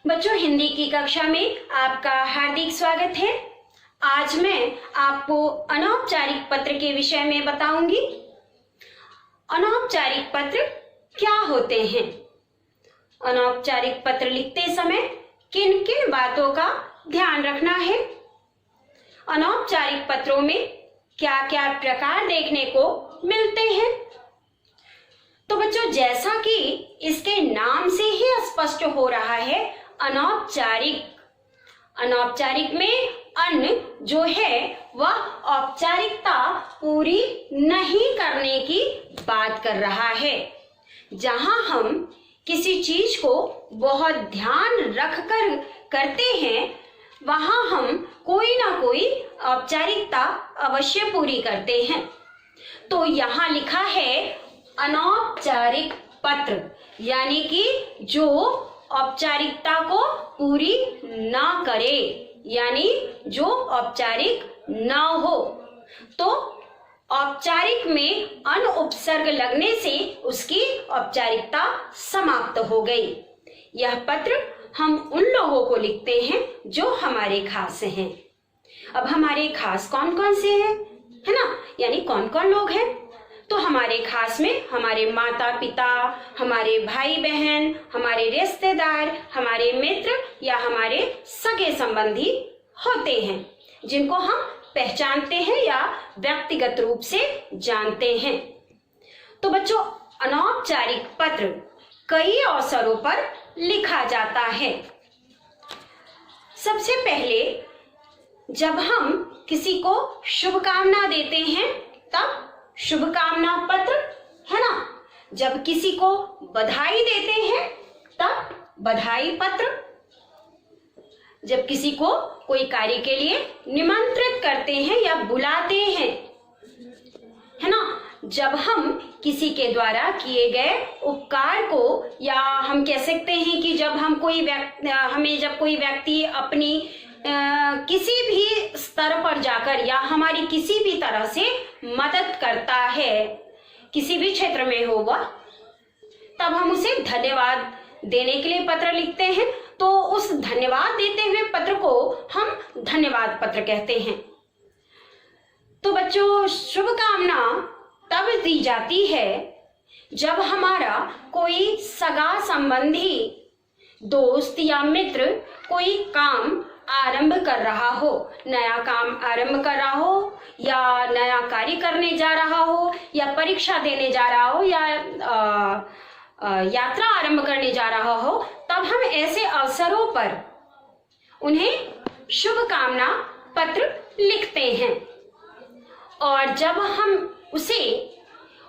बच्चों, हिंदी की कक्षा में आपका हार्दिक स्वागत है। आज मैं आपको अनौपचारिक पत्र के विषय में बताऊंगी। अनौपचारिक पत्र क्या होते हैं? अनौपचारिक पत्र लिखते समय किन किन बातों का ध्यान रखना है? अनौपचारिक पत्रों में क्या क्या प्रकार देखने को मिलते हैं? तो बच्चों, जैसा कि इसके नाम से ही स्पष्ट हो रहा है, अनौपचारिक में अन जो है वह औपचारिकता पूरी नहीं करने की बात कर रहा है। जहां हम किसी चीज को बहुत ध्यान रखकर करते हैं, वहां हम कोई ना कोई औपचारिकता अवश्य पूरी करते हैं। तो यहाँ लिखा है अनौपचारिक पत्र, यानी कि जो औपचारिकता को पूरी ना करे, यानी जो औपचारिक ना हो। तो औपचारिक में अन उपसर्ग लगने से उसकी औपचारिकता समाप्त हो गई। यह पत्र हम उन लोगों को लिखते हैं जो हमारे खास हैं। अब हमारे खास कौन कौन से हैं, है ना? यानी कौन कौन लोग हैं? तो हमारे खास में हमारे माता पिता, हमारे भाई बहन, हमारे रिश्तेदार, हमारे मित्र या हमारे सगे संबंधी होते हैं, जिनको हम पहचानते हैं या व्यक्तिगत रूप से जानते हैं। तो बच्चों, अनौपचारिक पत्र कई अवसरों पर लिखा जाता है। सबसे पहले जब हम किसी को शुभकामना देते हैं तब शुभकामना पत्र, है ना? जब किसी को बधाई देते हैं तब बधाई पत्र। जब किसी को कोई कार्य के लिए निमंत्रित करते हैं या बुलाते हैं, है ना? जब हम किसी के द्वारा किए गए उपकार को, या हम कह सकते हैं कि जब हम जब कोई व्यक्ति अपनी किसी भी स्तर पर जाकर या हमारी किसी भी तरह से मदद करता है, किसी भी क्षेत्र में हो वह, तब हम उसे धन्यवाद देने के लिए पत्र लिखते हैं। तो उस धन्यवाद देते हुए पत्र को हम धन्यवाद पत्र कहते हैं। तो बच्चों, शुभकामना तब दी जाती है जब हमारा कोई सगा संबंधी, दोस्त या मित्र कोई काम आरंभ कर रहा हो, नया काम आरंभ कर रहा हो, या नया कार्य करने जा रहा हो, या परीक्षा देने जा रहा हो, या यात्रा आरंभ करने जा रहा हो, तब हम ऐसे अवसरों पर उन्हें शुभकामना पत्र लिखते हैं। और जब हम उसे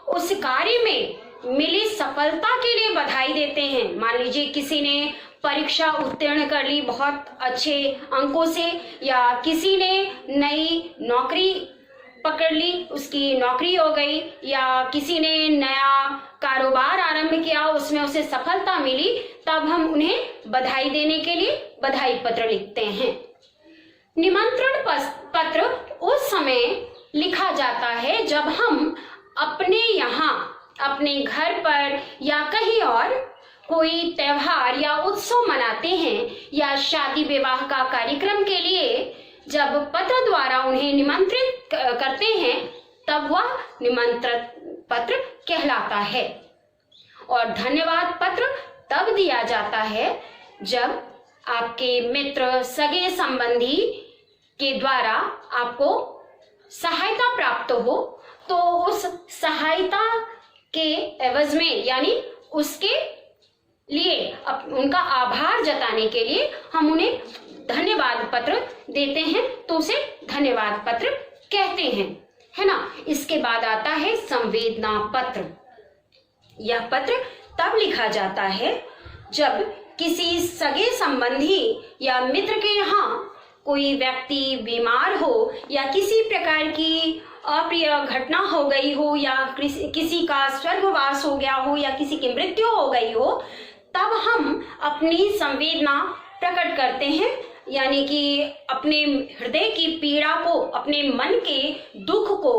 उस कार्य में मिली सफलता के लिए बधाई देते हैं, मान लीजिए किसी ने परीक्षा उत्तीर्ण कर ली बहुत अच्छे अंकों से, या किसी ने नई नौकरी पकड़ ली, उसकी नौकरी हो गई, या किसी ने नया कारोबार आरंभ किया, उसमें उसे सफलता मिली, तब हम उन्हें बधाई देने के लिए बधाई पत्र लिखते हैं। निमंत्रण पत्र उस समय लिखा जाता है जब हम अपने यहाँ, अपने घर पर या कहीं और कोई त्योहार या उत्सव मनाते हैं, या शादी विवाह का कार्यक्रम के लिए जब पत्र द्वारा उन्हें निमंत्रित करते हैं, तब वह निमंत्रण पत्र कहलाता है। और धन्यवाद पत्र तब दिया जाता है जब आपके मित्र, सगे संबंधी के द्वारा आपको सहायता प्राप्त हो, तो उस सहायता के एवज में, यानी उसके लिए उनका आभार जताने के लिए हम उन्हें धन्यवाद पत्र देते हैं, तो उसे धन्यवाद पत्र कहते हैं, है ना? इसके बाद आता है संवेदना पत्र। यह पत्र तब लिखा जाता है जब किसी सगे संबंधी या मित्र के यहाँ कोई व्यक्ति बीमार हो, या किसी प्रकार की अप्रिय घटना हो गई हो, या किसी का स्वर्गवास हो गया हो, या किसी की मृत्यु हो गई हो, तब हम अपनी संवेदना प्रकट करते हैं, यानी कि अपने हृदय की पीड़ा को, अपने मन के दुख को,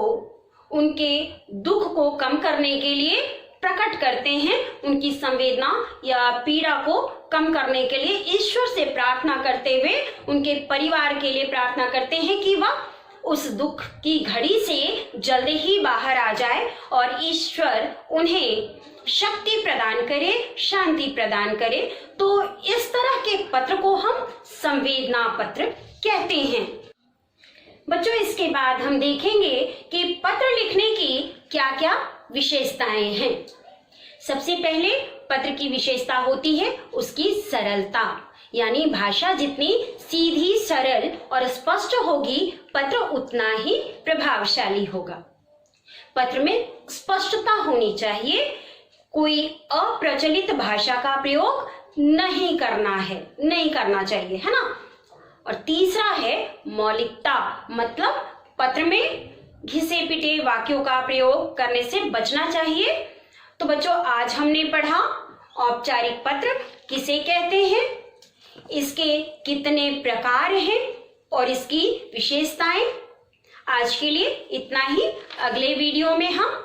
उनके दुख को कम करने के लिए प्रकट करते हैं, उनकी संवेदना या पीड़ा को कम करने के लिए ईश्वर से प्रार्थना करते हुए उनके परिवार के लिए प्रार्थना करते हैं कि वह उस दुख की घड़ी से जल्दी ही बाहर आ जाए और ईश्वर उन्हें शक्ति प्रदान करे, शांति प्रदान करे। तो इस तरह के पत्र को हम संवेदना पत्र कहते हैं। बच्चों, इसके बाद हम देखेंगे कि पत्र लिखने की क्या क्या विशेषताएं हैं। सबसे पहले पत्र की विशेषता होती है उसकी सरलता, यानी भाषा जितनी सीधी, सरल और स्पष्ट होगी, पत्र उतना ही प्रभावशाली होगा। पत्र में स्पष्टता होनी चाहिए, कोई अप्रचलित भाषा का प्रयोग नहीं करना चाहिए, है ना। और तीसरा है मौलिकता, मतलब पत्र में घिसे पिटे वाक्यों का प्रयोग करने से बचना चाहिए। तो बच्चों, आज हमने पढ़ा औपचारिक पत्र किसे कहते हैं, इसके कितने प्रकार हैं और इसकी विशेषताएं। आज के लिए इतना ही। अगले वीडियो में हम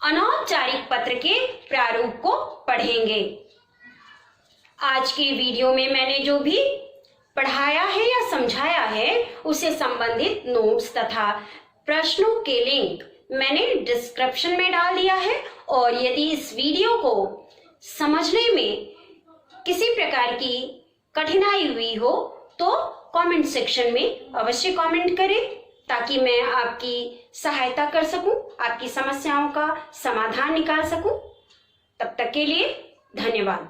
अनौपचारिक पत्र के प्रारूप को पढ़ेंगे। आज के वीडियो में मैंने जो भी पढ़ाया है या समझाया है उससे संबंधित नोट्स तथा प्रश्नों के लिंक मैंने डिस्क्रिप्शन में डाल दिया है। और यदि इस वीडियो को समझने में किसी प्रकार की कठिनाई हुई हो तो कमेंट सेक्शन में अवश्य कमेंट करें, ताकि मैं आपकी सहायता कर सकूं, आपकी समस्याओं का समाधान निकाल सकूं। तब तक के लिए धन्यवाद।